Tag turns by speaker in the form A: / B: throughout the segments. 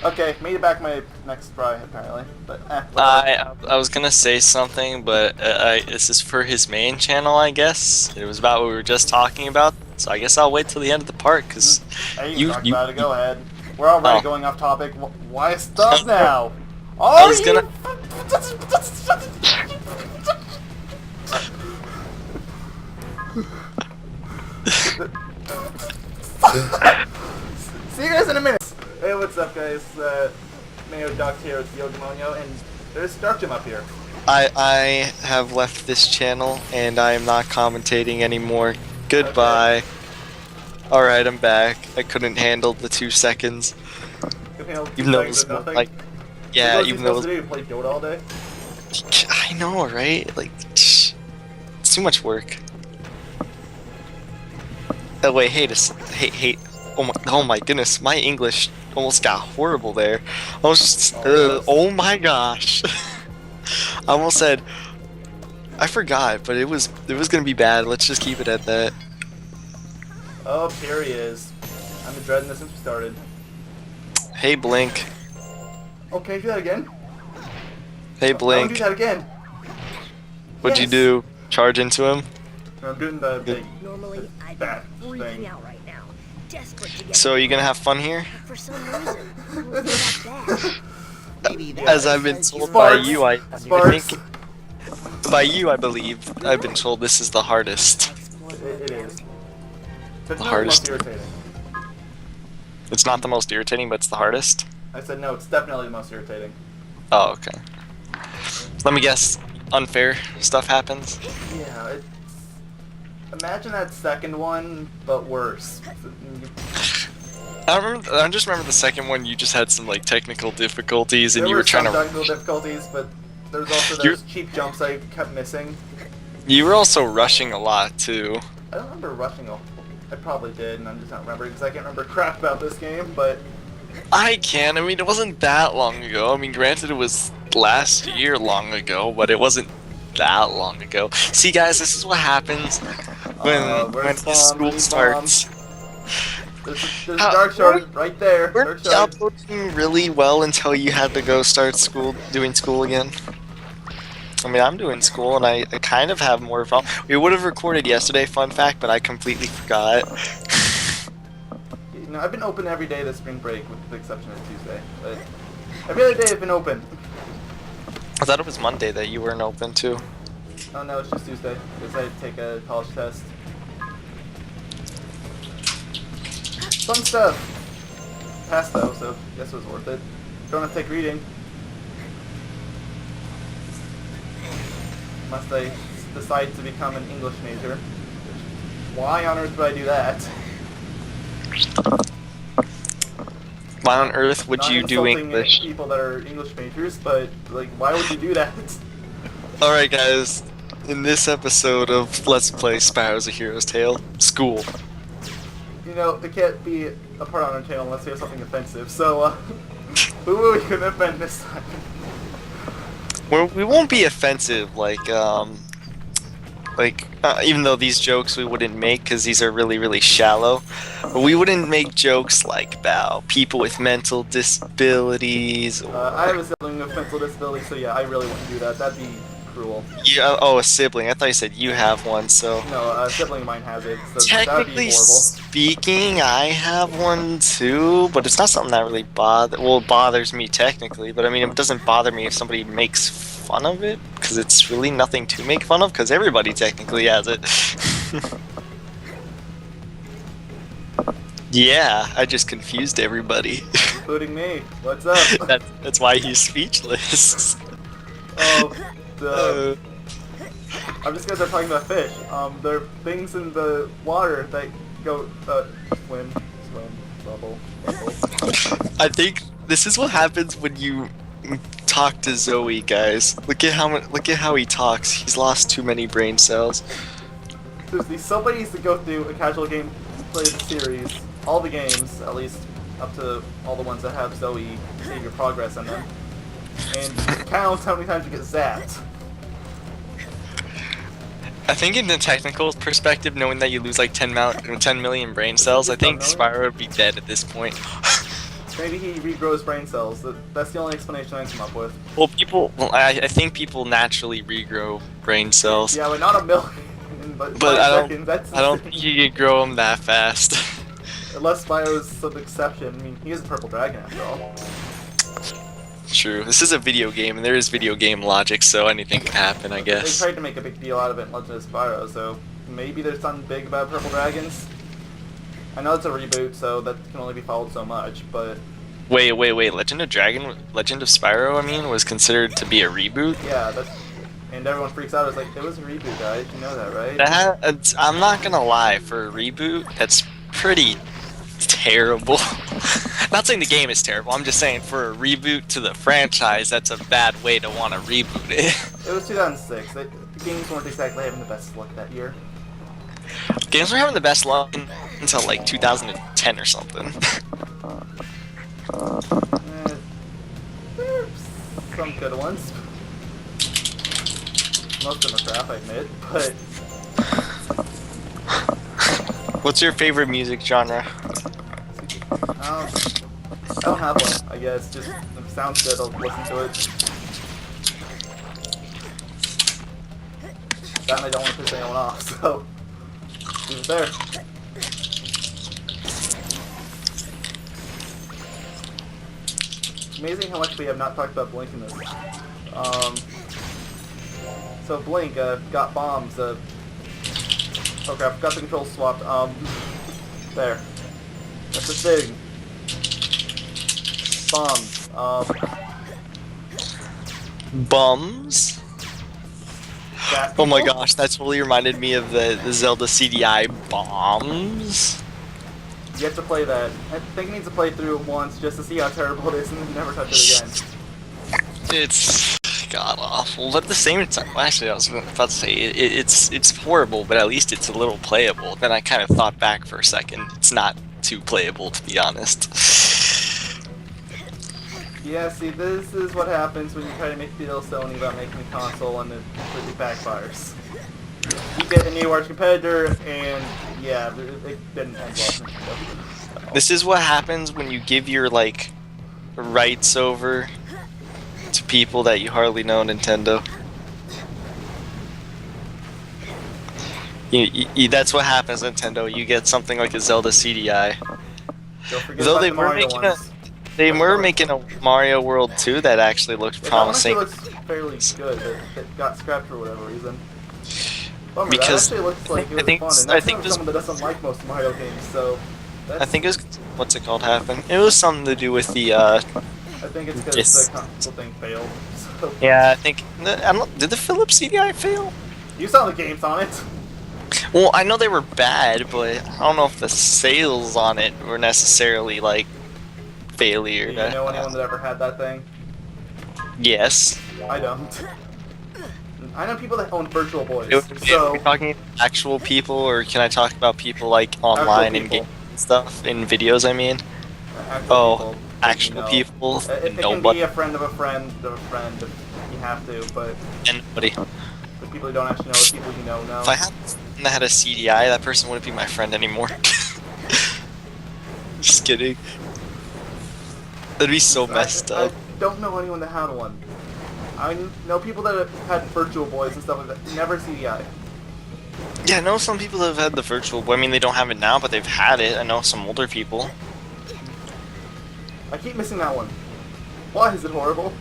A: Okay, made it back my next try apparently, but whatever.
B: I was gonna say something, but this is for his main channel, I guess. It was about what we were just talking about, so I guess I'll wait till the end of the part, because
A: Hey, you can
B: you,
A: talk
B: you,
A: about it.
B: you,
A: Go ahead. We're already
B: oh,
A: going off topic. Why stop
B: I
A: now? Oh,
B: was gonna,
A: you! See you guys in a minute. Hey, what's up, guys? Mayo Duck here with Yogaidr, and there's Dark Gym up here.
B: I have left this channel, and I am not commentating anymore. Goodbye. Alright, I'm back. I couldn't handle the 2 seconds. Even though it was more like, yeah, even though it was,
A: you play Dota all day.
B: I know, right? Like, it's too much work. Oh wait, oh my goodness, my English almost got horrible there. I was just, oh my gosh. I almost said, I forgot, but it was gonna be bad. Let's just keep it at that.
A: Oh, here he is. I've been dreading this since we started.
B: Hey Blink.
A: Okay, do that again.
B: Hey
A: I won't
B: Blink.
A: do that again.
B: What'd you do? Charge into him?
A: I'm doing the big
C: Normally, I'd be
A: bat
C: freaking
A: thing.
C: out right now, desperate to get.
B: So are you gonna have fun here?
C: For some reason, it was that bad.
B: As I've been told by
A: Sparks.
B: you, I
A: Sparks.
B: think by you, I believe I've been told this is the hardest.
A: It is.
B: The
A: It's
B: hardest.
A: most irritating.
B: It's not the most irritating, but it's the hardest.
A: I said no, it's definitely the most irritating.
B: Oh, okay. Let me guess. Unfair stuff happens.
A: Yeah, imagine that second one, but worse.
B: I just remember the second one. You just had some like technical difficulties, and
A: There
B: you were trying
A: some
B: to.
A: technical difficulties, but there's also those cheap jumps I kept missing.
B: You were also rushing a lot too.
A: I don't remember rushing a. I probably did, and I'm just not remembering because I can't remember crap about this game. But
B: I can. I mean, it wasn't that long ago. I mean, granted, it was last year long ago, but it wasn't that long ago. See, guys, this is what happens when school starts.
A: There's a dark shard right there.
B: We're
A: Dark shard.
B: uploading really well until you had to go start doing school again. I mean, I'm doing school, and I kind of have more fun. We would have recorded yesterday, fun fact, but I completely forgot.
A: You know, I've been open every day this spring break, with the exception of Tuesday. But every other day I've been open.
B: I thought it was Monday that you weren't open too.
A: Oh no, it's just Tuesday because I take a college test. Fun stuff. Passed though, so I guess it was worth it. Don't have to take reading. Unless I decide to become an English major. Why on earth would I do that?
B: Why on earth would
A: Not
B: you do
A: insulting
B: English?
A: people that are English majors, but like, why would you do that?
B: Alright guys, in this episode of Let's Play Spyro's A Hero's Tale, school.
A: You know, there can't be a part on our channel unless we have something offensive, so, who are we gonna offend this time?
B: We won't be offensive, even though these jokes we wouldn't make because these are really, really shallow. But we wouldn't make jokes like about people with mental disabilities or...
A: I have a sibling with mental disability, so yeah, I really wouldn't do that. That'd be cruel.
B: Yeah, oh, a sibling. I thought you said you have one, so...
A: No, a sibling of mine has it, so that'd be
B: Technically
A: horrible.
B: speaking, I have one too, but it's not something that really bothers me technically, but I mean, it doesn't bother me if somebody makes fun of it, because it's really nothing to make fun of, because everybody technically has it. Yeah, I just confused everybody.
A: Including me. What's up?
B: That's why he's speechless.
A: Oh, I'm just gonna start talking about fish. There are things in the water that go, swim, bubble.
B: I think this is what happens when you talk to Zoe, guys. Look at how he talks. He's lost too many brain cells.
A: Seriously, somebody needs to go through a casual game play series, all the games, at least up to all the ones that have Zoe save your progress in them, and count how many times you get zapped.
B: I think in the technical perspective, knowing that you lose like 10 million brain cells, I think Spyro would be dead at this point.
A: Maybe he regrows brain cells. That's the only explanation I can come up with.
B: Well, I think people naturally regrow brain cells.
A: Yeah, but not a million. But
B: But
A: 5 seconds, that's
B: I don't
A: insane.
B: think you can grow them that fast.
A: Unless Spyro's some exception. I mean, he is a purple dragon after all.
B: True. This is a video game, and there is video game logic, so anything can happen, I guess.
A: They tried to make a big deal out of it in Legend of Spyro, so maybe there's something big about purple dragons. I know it's a reboot, so that can only be followed so much, but...
B: Wait. Legend of Spyro, I mean, was considered to be a reboot?
A: Yeah, that's... And everyone freaks out. It's like, it was a reboot, guys. You know that, right?
B: I'm not gonna lie, for a reboot, that's pretty terrible. Not saying the game is terrible, I'm just saying for a reboot to the franchise, that's a bad way to want to reboot it.
A: It was 2006. The games weren't exactly having the best luck that year.
B: Games were having the best luck until like 2010 or something.
A: There's some good ones. Most of them are crap, I admit, but...
B: What's your favorite music genre?
A: I don't have one, I guess. Just, if it sounds good, I'll listen to it. That and I don't want to piss anyone off, so... leave it there. Amazing how much we have not talked about Blink in this. So Blink, got bombs, oh crap, got the controls swapped, there. That's the thing. Bombs,
B: Bums?
A: that
B: Oh my
A: people?
B: gosh, that totally reminded me of the Zelda CDI bombs.
A: You have to play that. I think it needs to play through it once just to see how terrible it is and then never touch it again.
B: It's god awful, but at the same time, well, actually I was about to say it's horrible, but at least it's a little playable. Then I kind of thought back for a second. It's not too playable, to be honest.
A: Yeah, see, this is what happens when you try to make the deal Sony about making a console and it completely backfires. You get a new arch competitor, and yeah, it didn't end well for Nintendo.
B: This is what happens when you give your like rights over to people that you hardly know, Nintendo. That's what happens, Nintendo. You get something like a Zelda CDI.
A: Don't forget
B: Though
A: about
B: they
A: the
B: were
A: Mario
B: making
A: ones.
B: they were making a Mario World 2 that actually looked
A: Yeah, that one actually
B: promising.
A: looks fairly good, but it got scrapped for whatever reason. Bummer,
B: Because
A: that actually looks like it was
B: I think-
A: fun, and
B: I
A: that's
B: think
A: not
B: this-
A: someone that doesn't like most Mario games, so... That's,
B: I think it was what's it called happened. It was something to do with the
A: I think it's because
B: Yes.
A: the console thing failed, so...
B: yeah. I think I don't. Did the Philips CDI fail?
A: You saw the games on it!
B: Well, I know they were bad, but I don't know if the sales on it were necessarily like failure.
A: Do you know anyone that ever had that thing?
B: Yes.
A: I don't. I know people that own Virtual Boys,
B: Are
A: so...
B: we talking actual people, or can I talk about people like online and
A: people.
B: game stuff in videos? I mean,
A: Actual
B: oh,
A: people,
B: actual
A: you know.
B: people.
A: It can
B: Nobody.
A: be a friend of a friend of a friend if you have to, but
B: Anybody.
A: the people you don't actually know, the people you know.
B: If I had someone that had a CDI, that person wouldn't be my friend anymore. Just kidding. That'd be so messed up.
A: I don't know anyone that had one. I know people that have had Virtual Boys and stuff like that. Never CDI.
B: Yeah, I know some people that have had the Virtual Boy. I mean, they don't have it now, but they've had it. I know some older people.
A: I keep missing that one. Why is it horrible?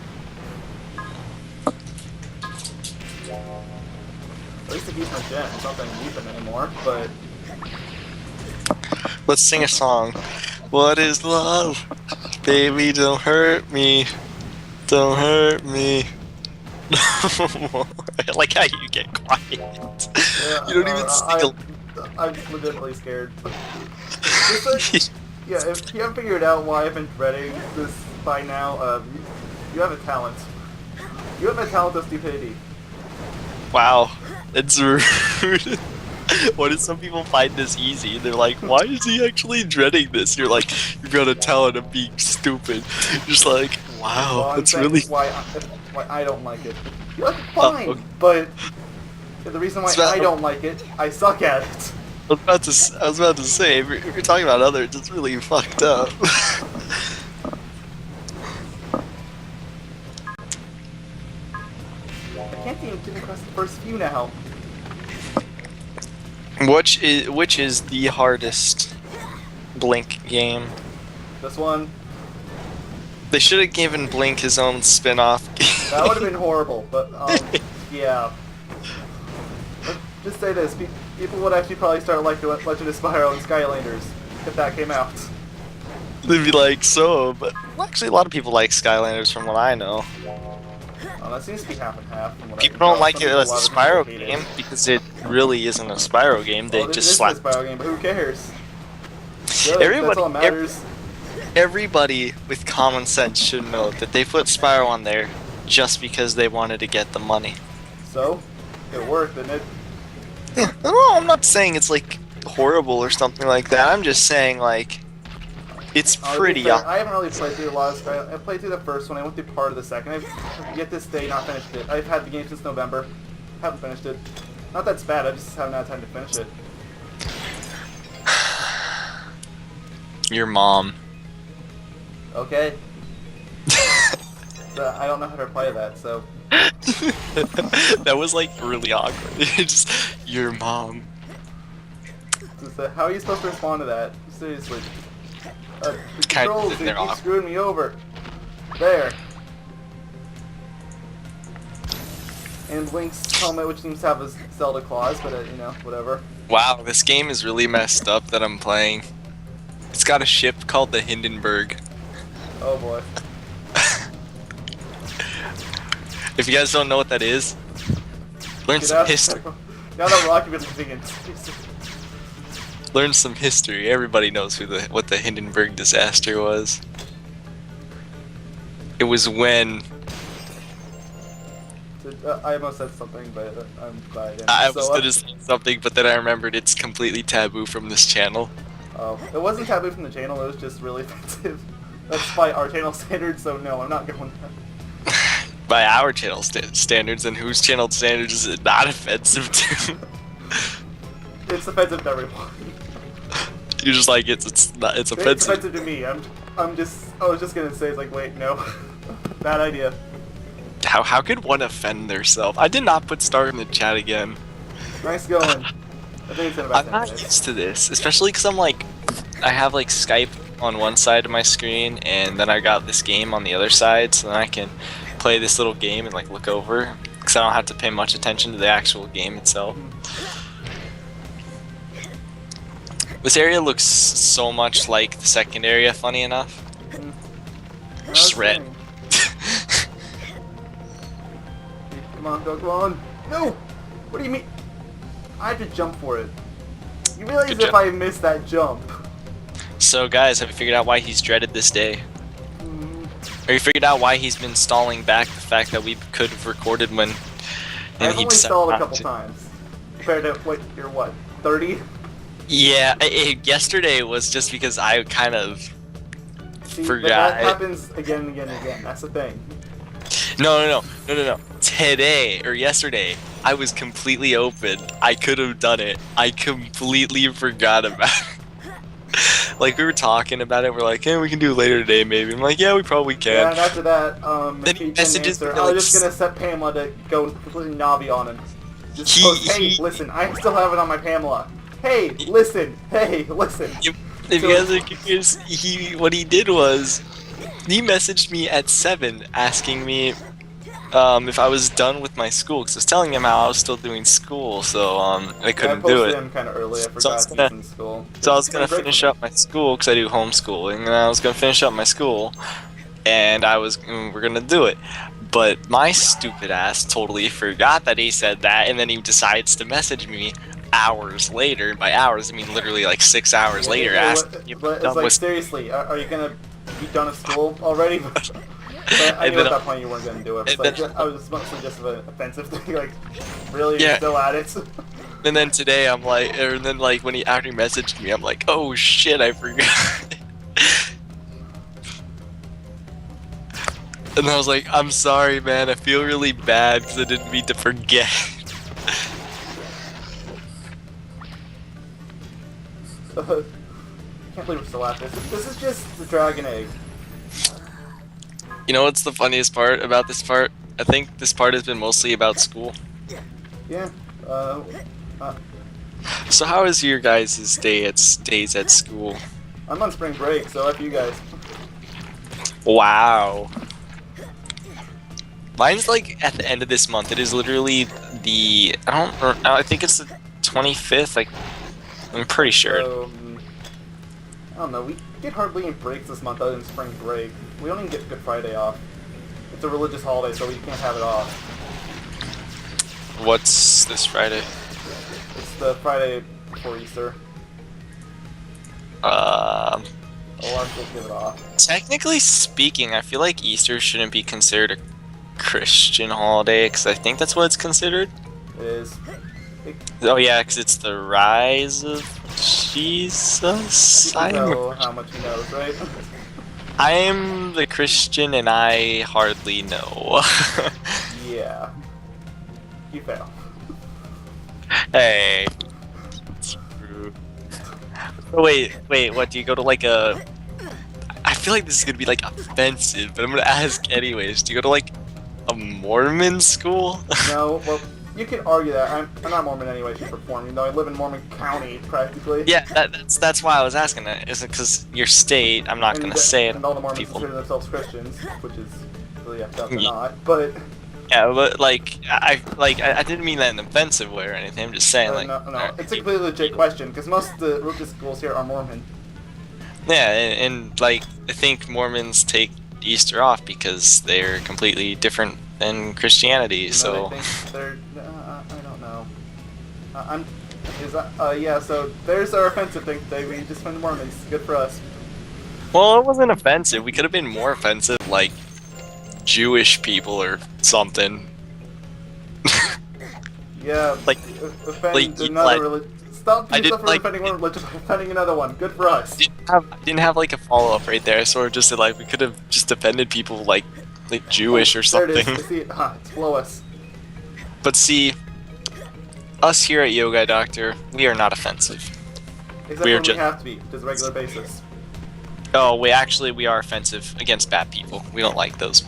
A: At least it keeps my gen. It's not that I'm using anymore, but...
B: Let's sing a song. What is love? Baby, don't hurt me. Don't hurt me. I like how you get quiet.
A: Yeah,
B: You don't even sing.
A: I'm legitimately scared. Just like, yeah, if you haven't figured out why I've been dreading this by now, you have a talent. You have a talent of stupidity.
B: Wow, it's rude. Why do some people find this easy? They're like, why is he actually dreading this? You're like, you've got a talent of being stupid. You're just like, wow,
A: Well, I'm
B: that's
A: saying
B: really...
A: why I don't like it. You like it fine,
B: okay.
A: but the reason why
B: It's about-
A: I don't like it, I suck at it.
B: I was about to say, if you're talking about others, it's really fucked up.
A: getting across the first few now.
B: Which is the hardest Blink game?
A: This one,
B: They should have given Blink his own spin-off game.
A: that would have been horrible, but, yeah. Let's just say this, people would actually probably start liking Legend of Spyro and Skylanders if that came out.
B: They'd be like, so, but well, actually a lot of people like Skylanders from what I know.
A: That seems to be half and half. From what I
B: People
A: can
B: don't
A: tell.
B: like
A: Some
B: it
A: people
B: as a
A: love it, some
B: Spyro
A: people hate
B: game
A: it.
B: because it really isn't a Spyro game. They
A: Well,
B: just
A: this
B: slap.
A: is a Spyro game, but who cares? Really,
B: Everybody,
A: that's all that matters.
B: Everybody with common sense should know that they put Spyro on there just because they wanted to get the money.
A: So, it worked, didn't it?
B: Yeah, no, I'm not saying it's like horrible or something like that. I'm just saying like it's
A: To be
B: pretty.
A: fair, I haven't really played through a lot of Spyro. I played through the first one. I went through part of the second. I've yet this day not finished it. I've had the game since November. Haven't finished it. Not that's bad. I just haven't had time to finish it.
B: Your mom.
A: Okay. I don't know how to play that, so.
B: That was like really awkward. Just your mom.
A: How are you supposed to respond to that? Seriously. The
B: Kind of
A: controls,
B: in
A: they
B: their
A: keep
B: awkward.
A: screwing me over. There. And Link's helmet, which seems to have a Zelda claws, but you know, whatever.
B: Wow, this game is really messed up that I'm playing. It's got a ship called the Hindenburg.
A: Oh boy.
B: If you guys don't know what that is, learn
A: Get
B: some
A: out.
B: history.
A: Now that we're occupied in
B: Learn some history. Everybody knows what the Hindenburg disaster was. It was when
A: I almost said something, but I'm glad I didn't.
B: I was
A: So,
B: gonna say something, but then I remembered it's completely taboo from this channel.
A: it wasn't taboo from the channel, it was just really offensive. That's by our channel standards, so no, I'm not going there.
B: By our channel standards, and whose channel standards is it not offensive to?
A: It's offensive to everyone.
B: You're just like it's not it's
A: It's
B: offensive.
A: offensive to me. I was just gonna say, it's like, wait, no. Bad idea.
B: How could one offend themselves? I did not put start in the chat again.
A: Nice going. I think it's in about
B: I'm
A: 10
B: not
A: minutes.
B: used to this, especially because I have like Skype on one side of my screen, and then I got this game on the other side, so then I can play this little game and like look over, because I don't have to pay much attention to the actual game itself. This area looks so much like the second area, funny enough. Just red.
A: Come on, go, come on. No! What do you mean? I have to jump for it. You realize
B: Good
A: if
B: job.
A: I miss that jump.
B: So guys, have you figured out why he's dreaded this day? Or you figured out why he's been stalling back the fact that we could have recorded when
A: I've
B: he
A: only
B: decided
A: stalled a
B: not
A: couple
B: to?
A: times. Compared to, what, 30?
B: Yeah, yesterday was just because I kind of
A: See,
B: forgot.
A: That happens again and again and again. That's the thing.
B: No. Today or yesterday, I was completely open. I could have done it. I completely forgot about it. Like we were talking about it, we're like, hey, we can do it later today, maybe. I'm like, yeah, we probably
A: Yeah,
B: can.
A: and after that,
B: Then
A: if
B: he
A: he didn't
B: messages
A: answer,
B: me,
A: I
B: like,
A: was just gonna set Pamela to go completely knobby on him. Just
B: He-
A: goes, hey,
B: he-
A: listen, I still have it on my Pamela. Hey, listen. Hey, listen.
B: If you guys are curious, what he did was he messaged me at 7 asking me if I was done with my school, because I was telling him how I was still doing school, so I couldn't do
A: I posted
B: it.
A: him kind of early. I
B: So I
A: forgot
B: was
A: he
B: gonna-
A: was in school.
B: So I was
A: It's
B: gonna
A: been great
B: finish
A: for me.
B: up my school because I do homeschooling, and I was gonna finish up my school, and we're gonna do it. But my stupid ass totally forgot that he said that, and then he decides to message me hours later. By hours, I mean literally like 6 hours later,
A: Yeah,
B: asking me if
A: but
B: I'm
A: it's
B: done
A: like,
B: with
A: seriously, are you gonna be done at school already? But I
B: And
A: knew at
B: then-
A: that point you weren't gonna do it.
B: and
A: Like,
B: then-
A: I was mostly just an offensive thing. Like, really,
B: Yeah.
A: you're still at it?
B: And then today I'm like, and then like when after he messaged me, I'm like, oh shit, I forgot. And I was like, I'm sorry, man. I feel really bad because I didn't mean to forget.
A: I can't believe we're still at this. This is just the dragon egg.
B: You know what's the funniest part about this part? I think this part has been mostly about school.
A: Yeah.
B: So how is your guys' days at school?
A: I'm on spring break, so F you guys.
B: Wow. Mine's like at the end of this month. It is literally the I think it's the 25th. Like I'm pretty sure.
A: I don't know. We get hardly any breaks this month other than spring break. We don't even get Good Friday off. It's a religious holiday, so we can't have it off.
B: What's this Friday?
A: It's the Friday before Easter. A
B: Um,
A: lot of schools give it off.
B: Technically speaking, I feel like Easter shouldn't be considered a Christian holiday because I think that's what it's considered.
A: It is.
B: Oh yeah, because it's the rise of Jesus.
A: I know how much he knows, right?
B: I'm the Christian and I hardly know.
A: Yeah. You fail.
B: Hey. It's true. Oh, wait, what, do you go to like a... I feel like this is gonna be like offensive, but I'm gonna ask anyways. Do you go to like a Mormon school?
A: No, well, you can argue that. I'm not Mormon anyway, shape, or form, even though I live in Mormon County, practically.
B: Yeah, that's why I was asking that. Is it because your state, I'm not gonna say it,
A: And all the Mormons
B: people.
A: consider themselves Christians, which is really effed up or
B: Yeah.
A: not, but...
B: Yeah, but like I didn't mean that in an offensive way or anything. I'm just saying like
A: no, it's a completely legit question, because most of the religious schools here are Mormon.
B: Yeah, and like I think Mormons take Easter off because they're completely different than Christianity.
A: You know,
B: So
A: they think they're... I don't know. Yeah, so there's our offensive thing today. We just went to Mormons. Good for us.
B: well, it wasn't offensive. We could have been more offensive, like Jewish people or something.
A: Yeah,
B: Like-
A: offend
B: like,
A: another religion. Stop
B: I
A: doing
B: did,
A: stuff for
B: like-
A: offending one religion by offending another one. Good for us.
B: Didn't have like a follow up right there. So just said, like we could have just offended people like Jewish or
A: There it is.
B: something.
A: I see it. It's below us.
B: But see, us here at Yoga Doctor, we are not offensive.
A: Except
B: We're
A: when
B: ju-
A: we have to be, just regular basis.
B: Oh, we are offensive against bad people. We don't like those.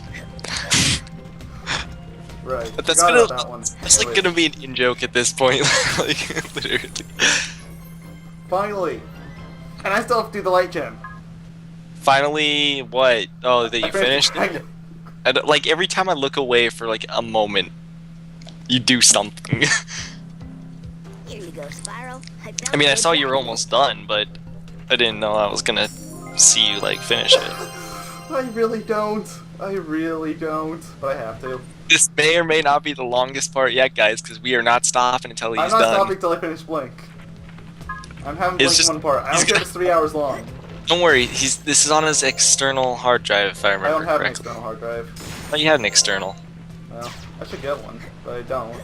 A: Right.
B: But that's
A: Forgot
B: gonna
A: about that one.
B: that's like
A: Anyways,
B: gonna be an in joke at this point. Like literally.
A: Finally. And I still have to do the light gem.
B: Finally, what? Oh, that
A: I
B: you finished?
A: it.
B: And, like every time I look away for like a moment, you do something.
C: Here you go, Spyro.
B: I mean, I saw you were almost done, but I didn't know I was gonna see you like finish it.
A: I really don't. I really don't. But I have to.
B: This may or may not be the longest part yet, guys, because we are not stopping until he's
A: I'm not
B: done.
A: stopping till I finish Blink. I'm having
B: It's
A: Blink
B: just-
A: in one part. I
B: he's
A: don't care if
B: got-
A: it's 3 hours long.
B: Don't worry, this is on his external hard drive, if I
A: I
B: remember
A: don't have an
B: correctly.
A: external hard drive.
B: Oh, you had an external.
A: Well, I should get one, but I don't.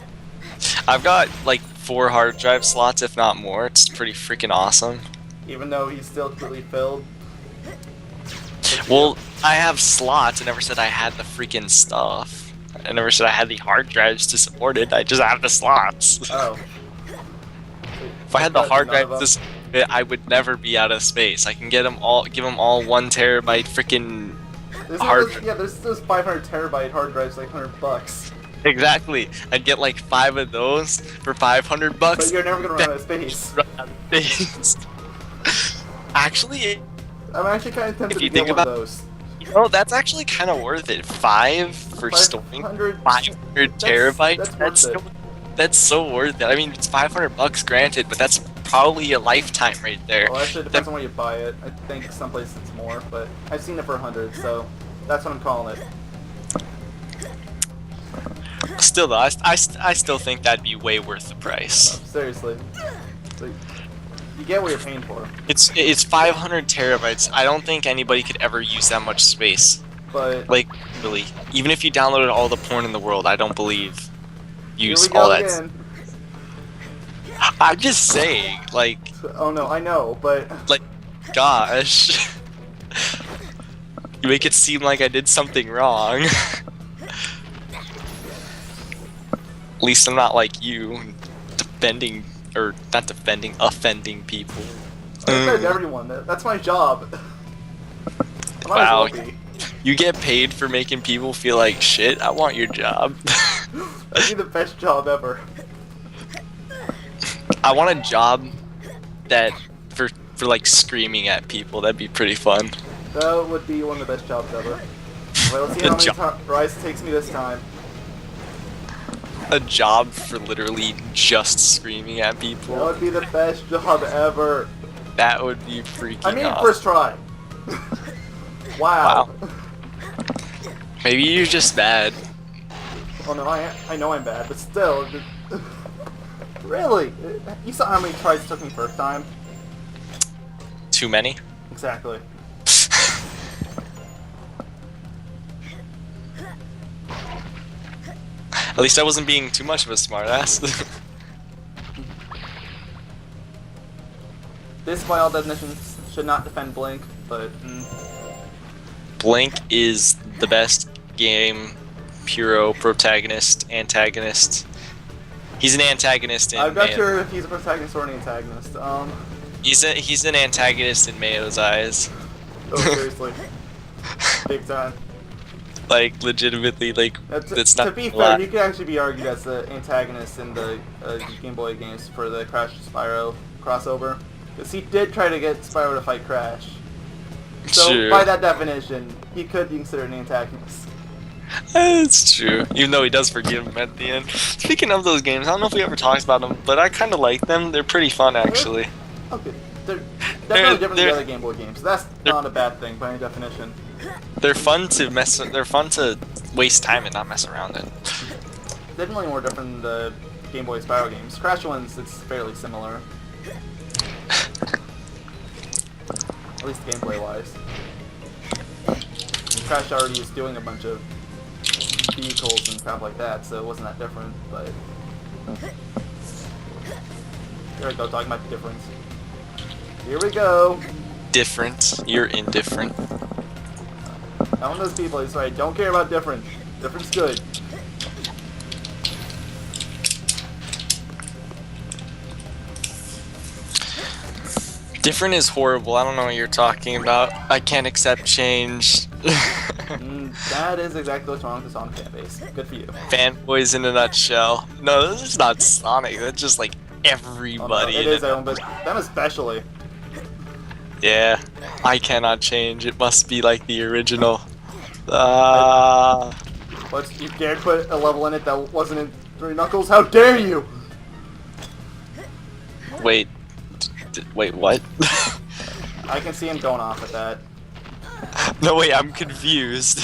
B: I've got like 4 hard drive slots, if not more. It's pretty freaking awesome.
A: Even though he's still completely filled.
B: Well, I have slots. I never said I had the freaking stuff. I never said I had the hard drives to support it. I just have the slots.
A: Oh.
B: If I had the hard
A: None of
B: drives to support it, I would never be out of space. I can give them all 1 terabyte freaking hard.
A: Yeah, there's those 500 terabyte hard drives, like $100.
B: Exactly. I'd get like 5 of those for $500.
A: But you're never gonna run out of space.
B: Run out of space. Actually,
A: I'm actually kind of tempted
B: If you
A: to get
B: think
A: one
B: about-
A: of those.
B: oh, that's actually kind of worth it. 5 for storing
A: 500
B: 500 terabytes.
A: That's worth it.
B: That's so worth it. I mean, it's $500 granted, but that's probably a lifetime right there.
A: Well, actually, it depends on where you buy it. I think some places it's more, but I've seen it for 100, so that's what I'm calling it.
B: Still though, I still think that'd be way worth the price.
A: Seriously. Like, you get what you're paying for.
B: It's 500 terabytes. I don't think anybody could ever use that much space.
A: But
B: Like, really. Even if you downloaded all the porn in the world, I don't believe
A: here
B: use
A: we go
B: all that.
A: again.
B: I'm just saying, like,
A: Oh no, I know, but
B: gosh. You make it seem like I did something wrong. At least I'm not like you, defending, or not defending, offending people.
A: I offend everyone. That's my job. I might
B: Wow.
A: as well be.
B: You get paid for making people feel like shit? I want your job.
A: That'd be the best job ever.
B: I want a job that for like screaming at people. That'd be pretty fun.
A: That would be one of the best jobs ever. Wait, let's see how many tries it takes me this time.
B: A job for literally just screaming at people.
A: That would be the best job ever.
B: That would be freaking
A: I mean,
B: awesome.
A: first try. Wow.
B: Maybe you're just bad.
A: Oh no, I know I'm bad, but still. Really? You saw how many tries it took me first time?
B: Too many?
A: Exactly.
B: At least I wasn't being too much of a smartass.
A: This, by all definitions, should not defend Blink, but...
B: Blink is the best game hero, protagonist, antagonist. He's an antagonist in
A: I'm not sure if he's a protagonist or an antagonist.
B: He's an antagonist in Mayo's eyes.
A: Oh, seriously. Big time.
B: Like, legitimately, like, that's not
A: to be
B: a
A: fair,
B: lot.
A: you could actually be argued as the antagonist in the Game Boy games for the Crash Spyro crossover. Because he did try to get Spyro to fight Crash. So,
B: Sure.
A: by that definition, he could be considered an antagonist.
B: That's true. Even though he does forgive him at the end. Speaking of those games, I don't know if we ever talked about them, but I kind of like them. They're pretty fun, actually.
A: Okay. They're definitely different than the other Game Boy games. That's not a bad thing by any definition.
B: They're fun to They're fun to waste time and not mess around in.
A: Definitely more different than the Game Boy Spyro games. Crash ones, it's fairly similar. At least gameplay-wise. Crash already is doing a bunch of vehicles and crap like that, so it wasn't that different, but... Here we go, talking about the difference. Here we go!
B: Different. You're indifferent.
A: I'm one of those people who's right, don't care about different. Different's good.
B: Different is horrible. I don't know what you're talking about. I can't accept change.
A: That is exactly what's wrong with the Sonic fanbase. Good for you.
B: Fanboys in a nutshell. No, this is not Sonic. That's just like everybody.
A: Oh, no, it is everyone, but them especially.
B: Yeah, I cannot change. It must be like the original.
A: What? You dared put a level in it that wasn't in Three Knuckles? How dare you!
B: Wait. Wait, what?
A: I can see him going off at that.
B: No, wait, I'm confused.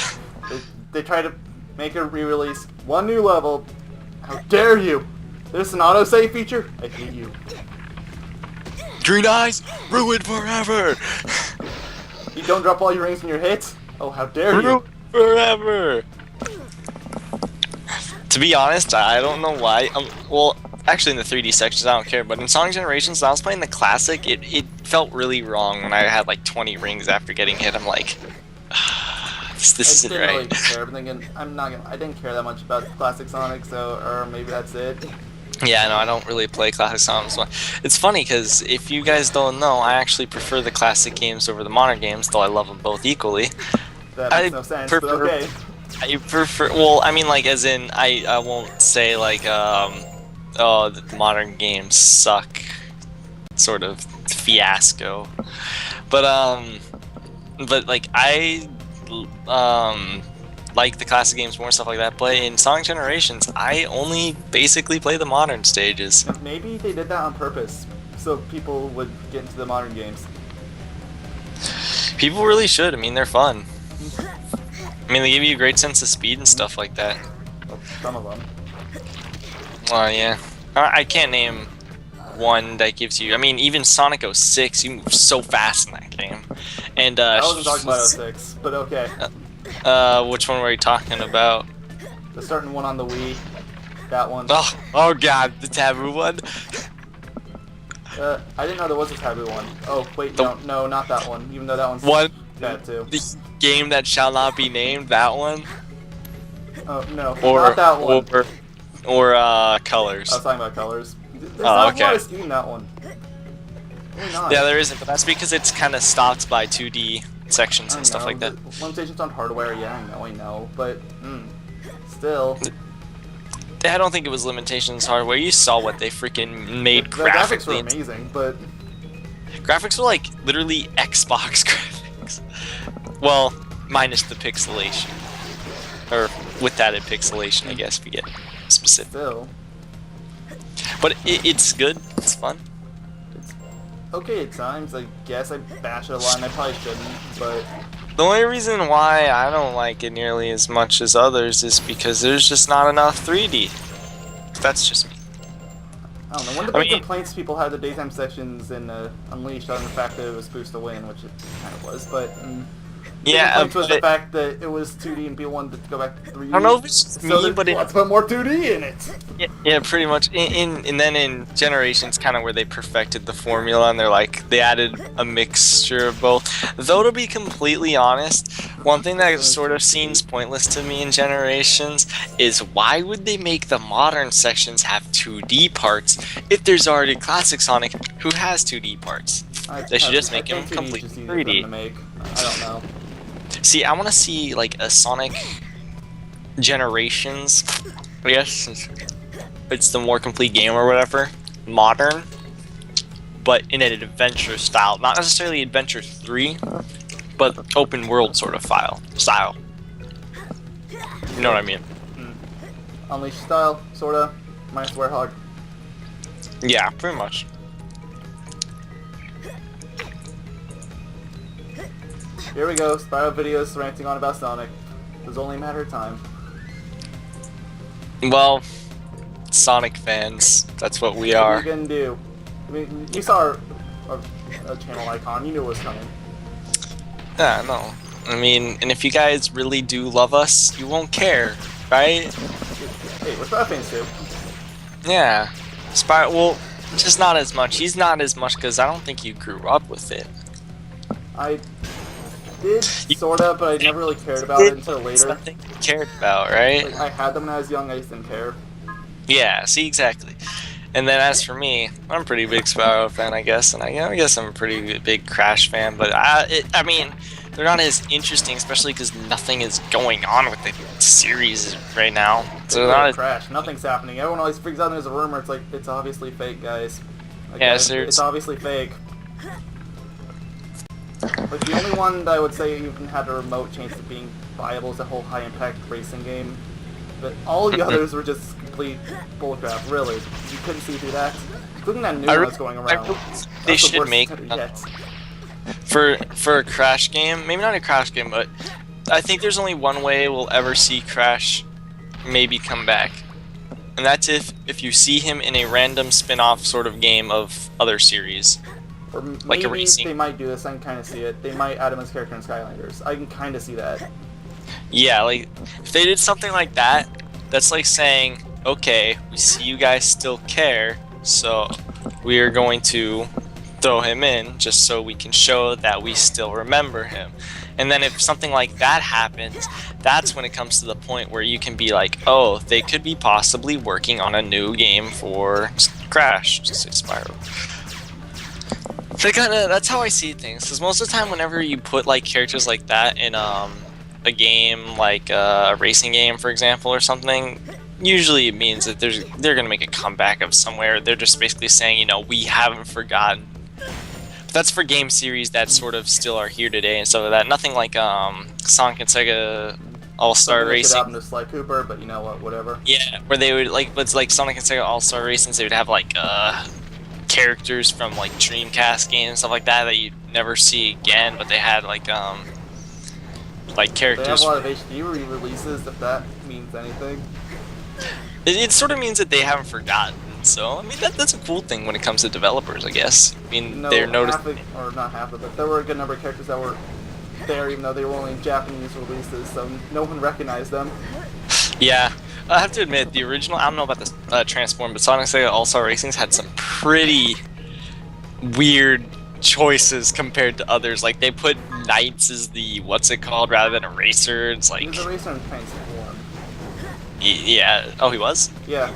A: They try to make a re-release. One new level. How dare you! There's an autosave feature? I hate you.
B: Green eyes, ruined forever!
A: You don't drop all your rings in your hits? Oh, how dare you!
B: Ruined forever! To be honest, I don't know why. Well, actually in the 3D sections I don't care, but in Sonic Generations, when I was playing the classic, it felt really wrong when I had like 20 rings after getting hit. I'm like, this isn't
A: I didn't really
B: right.
A: care, but thinking, I didn't care that much about classic Sonic, so, or maybe that's it.
B: Yeah, no, I don't really play classic Sonic. It's funny because if you guys don't know, I actually prefer the classic games over the modern games, though I love them both equally.
A: That makes no sense, but okay.
B: I prefer, well, I mean, like, as in, I won't say, like, oh, the modern games suck, sort of fiasco. But like, I, like the classic games more and stuff like that, but in Sonic Generations, I only basically play the modern stages.
A: Maybe they did that on purpose, so people would get into the modern games.
B: People really should, I mean, they're fun. I mean, they give you a great sense of speed and stuff like that.
A: Well, some of them.
B: Well, yeah. I can't name one that gives you... I mean, even Sonic 06, you move so fast in that game. And,
A: I wasn't talking about 06, but okay.
B: Which one were you talking about?
A: The starting one on the Wii. That one.
B: Oh god, the taboo one?
A: I didn't know there was a taboo one. Oh, wait, no, not that one. Even though that one's bad too.
B: The game that shall not be named, that one?
A: Oh, no, not that one.
B: Or Colors.
A: I was talking about Colors. There's not a lot of speed in that one. Really not.
B: Yeah, there isn't, but that's because it's kind of stopped by 2D sections and stuff like that.
A: Limitations on hardware, yeah, I know, but, still.
B: I don't think it was limitations hardware. You saw what they freaking made
A: The graphics were
B: graphically.
A: amazing, but
B: Graphics were like literally Xbox graphics. Well, minus the pixelation. Or with added pixelation, I guess, if you get specific.
A: still.
B: But it's good. It's fun.
A: Okay at times, I guess. I bash it a lot and I probably shouldn't, but
B: The only reason why I don't like it nearly as much as others is because there's just not enough 3D. That's just me.
A: I don't know. One of the big complaints people had the daytime sections in Unleashed on the fact that it was supposed to win, which it kind of was, but the
B: Yeah,
A: complaint was the
B: but
A: fact that it was 2D and people wanted to go back to 3D.
B: I don't know if it's just
A: so
B: me, but
A: let's put more 2D in it.
B: yeah, pretty much. And then in Generations, kind of where they perfected the formula, and they added a mixture of both. Though to be completely honest, one thing that sort of seems pointless to me in Generations is why would they make the modern sections have 2D parts if there's already classic Sonic who has 2D parts? They should just make him completely 3D.
A: I don't know.
B: See, I want to see like a Sonic Generations, I guess it's the more complete game or whatever, modern, but in an adventure style, not necessarily Adventure 3, but open world sort of style. You know what I mean?
A: Unleashed style, sorta, minus Werehog.
B: Yeah, pretty much.
A: Here we go, Spyro videos ranting on about Sonic. It was only a matter of time.
B: Well, Sonic fans, that's what we
A: What
B: are.
A: are you gonna do? I mean, you saw our channel icon, you knew it was coming.
B: Yeah, no. I mean, and if you guys really do love us, you won't care, right?
A: Hey, we're Spyro fans too.
B: Yeah. Spyro, well, just not as much. He's not as much because I don't think you grew up with it.
A: I did, sorta, but I never really cared about it until later.
B: Something you cared about, right?
A: Like, I had them when I was young, I just didn't care.
B: Yeah, see, exactly. And then as for me, I'm a pretty big Spyro fan, I guess, and I guess I'm a pretty big Crash fan, but I mean, they're not as interesting, especially because nothing is going on with the series right now. So they're not
A: Crash, nothing's happening. Everyone always freaks out there's a rumor, it's like, it's obviously fake, guys. Like,
B: Yeah,
A: it's obviously fake. Like, the only one that I would say even had a remote chance of being viable is the whole high-impact racing game. But all the others were just complete bullcrap, really. You couldn't see through that. Including that new one that's going around.
B: They
A: That's the
B: should
A: worst
B: make
A: yet.
B: for a Crash game, maybe not a Crash game, but I think there's only one way we'll ever see Crash maybe come back. And that's if you see him in a random spin-off sort of game of other series.
A: Or
B: Like a
A: maybe
B: racing.
A: they might do this, I can kind of see it. They might add him as character in Skylanders. I can kind of see that.
B: Yeah, like, if they did something like that, that's like saying, okay, we see you guys still care, so we are going to throw him in just so we can show that we still remember him. And then if something like that happens, that's when it comes to the point where you can be like, oh, they could be possibly working on a new game for Crash, just say Spyro. That's how I see things, because most of the time whenever you put like characters like that in a game, like a racing game for example or something, usually it means that they're going to make a comeback of somewhere. They're just basically saying, you know, we haven't forgotten. But that's for game series that sort of still are here today and stuff like that. Nothing like Sonic and Sega All-Star Racing.
A: Something to Sly Cooper, but you know what, whatever.
B: Yeah, where they would like, it's like Sonic and Sega All-Star Racing, they would have like characters from like Dreamcast games and stuff like that you'd never see again, but they had like characters.
A: They have a lot of HD re-releases, if that means anything.
B: It sort of means that they haven't forgotten. So I mean that's a cool thing when it comes to developers, I guess. I mean they're noticing,
A: or not half of it. There were a good number of characters that were there, even though they were only Japanese releases, so no one recognized them.
B: Yeah. I have to admit, the original, I don't know about the Transform, but Sonic Sega All-Star Racing's had some pretty weird choices compared to others. Like, they put Knights as the, what's it called, rather than a racer. It's like...
A: He was a racer in Transform.
B: Yeah. Oh, he was?
A: Yeah.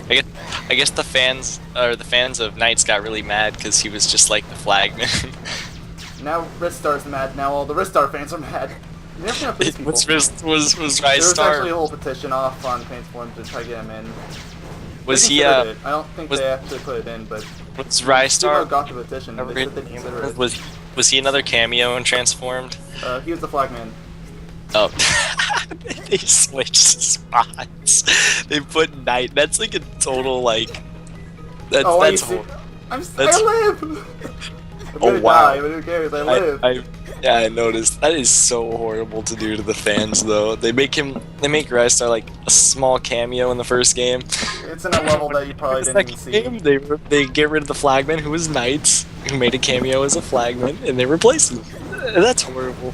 B: I guess the fans of Knights got really mad because he was just like the flagman.
A: Now Ristar's mad, now all the Ristar fans are mad. You never know these people.
B: Was
A: There was
B: Ristar?
A: actually a whole petition off on Transform to try to get him in.
B: Was
A: They
B: he
A: considered it. I don't think
B: was-
A: they actually put it in, but
B: was
A: Spyro
B: Rystar?
A: got the petition. They said they considered it.
B: Was he another cameo and transformed?
A: He was the flagman.
B: Oh, they switched spots. They put Knight. That's like a total like. That's
A: Oh,
B: that's.
A: I live. I'm
B: Oh,
A: gonna
B: wow.
A: die, but who cares? I live.
B: Yeah, I noticed. That is so horrible to do to the fans, though. They make Rystar like a small cameo in the first game.
A: It's in a level that you probably
B: The
A: didn't even
B: second
A: see.
B: game, they get rid of the flagman, who was Knights, who made a cameo as a flagman, and they replace him. That's horrible.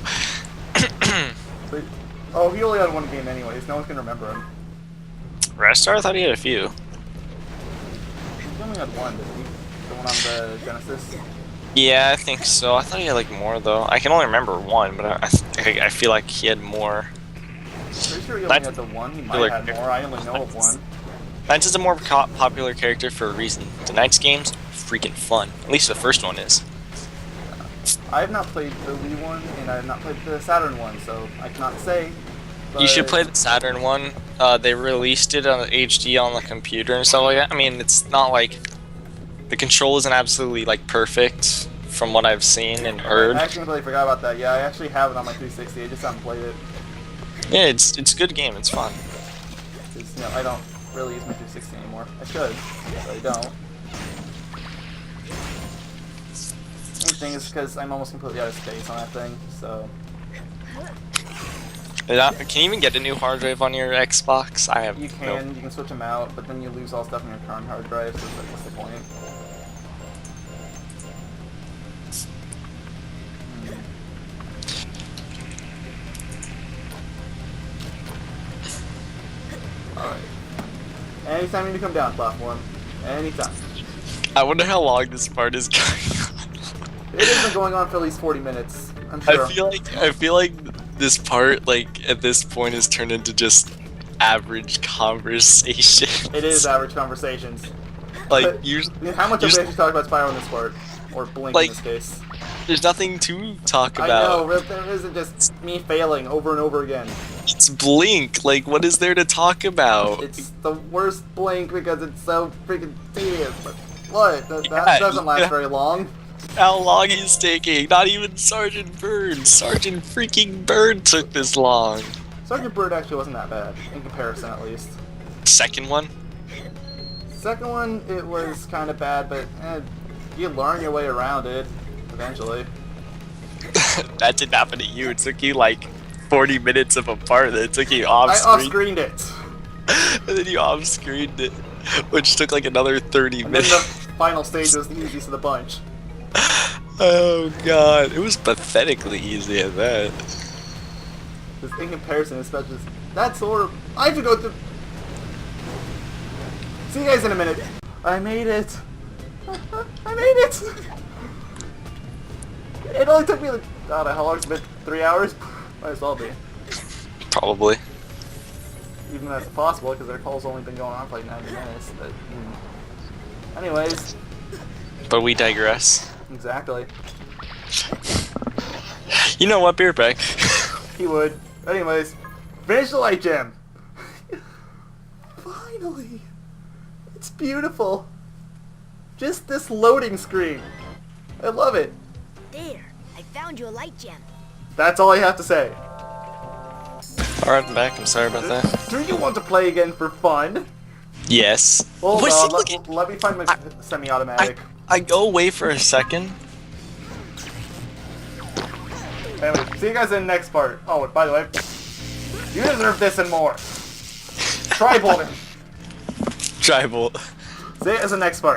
A: But, oh, he only had one game anyways. No one can remember him.
B: Rystar, I thought he had a few.
A: He only had one, didn't he? The one on the Genesis.
B: Yeah, I think so. I thought he had like more though. I can only remember one, but I feel like he had more.
A: Pretty sure he only had the one. He might have had more. I only know of one.
B: Knights is a more popular character for a reason. The Knights games, freaking fun. At least the first one is.
A: I have not played the Wii one, and I have not played the Saturn one, so I cannot say.
B: You should
A: but-
B: play the Saturn one. They released it on HD on the computer and stuff like that. I mean, it's not like the control isn't absolutely like perfect from what I've seen and heard.
A: I actually completely forgot about that. Yeah, I actually have it on my 360. I just haven't played it.
B: Yeah, it's a good game. It's fun.
A: 'Cause, I don't really use my 360 anymore. I should, but I don't. Main thing is because I'm almost completely out of space on that thing, so...
B: Can you even get a new hard drive on your Xbox? I have
A: You can switch them out, but then you lose all stuff in your current hard drive, so it's like, what's the point? Alright. Anytime you need to come down, platform. Anytime.
B: I wonder how long this part is going on.
A: It has been going on for at least 40 minutes, I'm sure.
B: I feel like this part, like at this point, has turned into just average conversation.
A: It is average conversations.
B: Like
A: But,
B: usually,
A: how much have we actually talked about Spyro in this part? Or Blink
B: Like,
A: in this case?
B: there's nothing to talk
A: I
B: about.
A: know, there isn't just me failing over and over again.
B: It's Blink. Like, what is there to talk about?
A: It's the worst Blink because it's so freaking tedious, but what? That
B: Yeah,
A: doesn't last
B: yeah.
A: very long.
B: How long is taking? Not even Sergeant Bird. Sergeant freaking Bird took this long.
A: Sergeant Bird actually wasn't that bad, in comparison at least.
B: Second one?
A: Second one, it was kind of bad, but you learn your way around it, eventually.
B: That didn't happen to you. It took you like 40 minutes of a part that took you off
A: I
B: screen.
A: off-screened it!
B: And then you off-screened it, which took like another 30
A: And then the
B: minutes.
A: final stage was the easiest of the bunch.
B: Oh god, it was pathetically easy at that.
A: Because in comparison, especially, that's sort of... I have to go through... See you guys in a minute. I made it. I made it. It only took me like, I don't know, how long it's been? 3 hours? Might as well be.
B: Probably.
A: Even that's possible, because our call's only been going on for like 90 minutes, but... Anyways,
B: But we digress.
A: exactly.
B: You know what, Beer Beck?
A: He would. Anyways, finish the light gem. Finally. It's beautiful. Just this loading screen. I love it.
C: There, I found you a light gem.
A: That's all I have to say.
B: Alright, I'm back. I'm sorry about that.
A: Do you want to play again for fun?
B: Yes.
A: Hold
B: What's
A: on,
B: he looking?
A: let me find my semi-automatic.
B: I go away for a second.
A: Anyway, see you guys in the next part. Oh, by the way, you deserve this and more. Try bolting.
B: Tribal.
A: See you guys in the next part.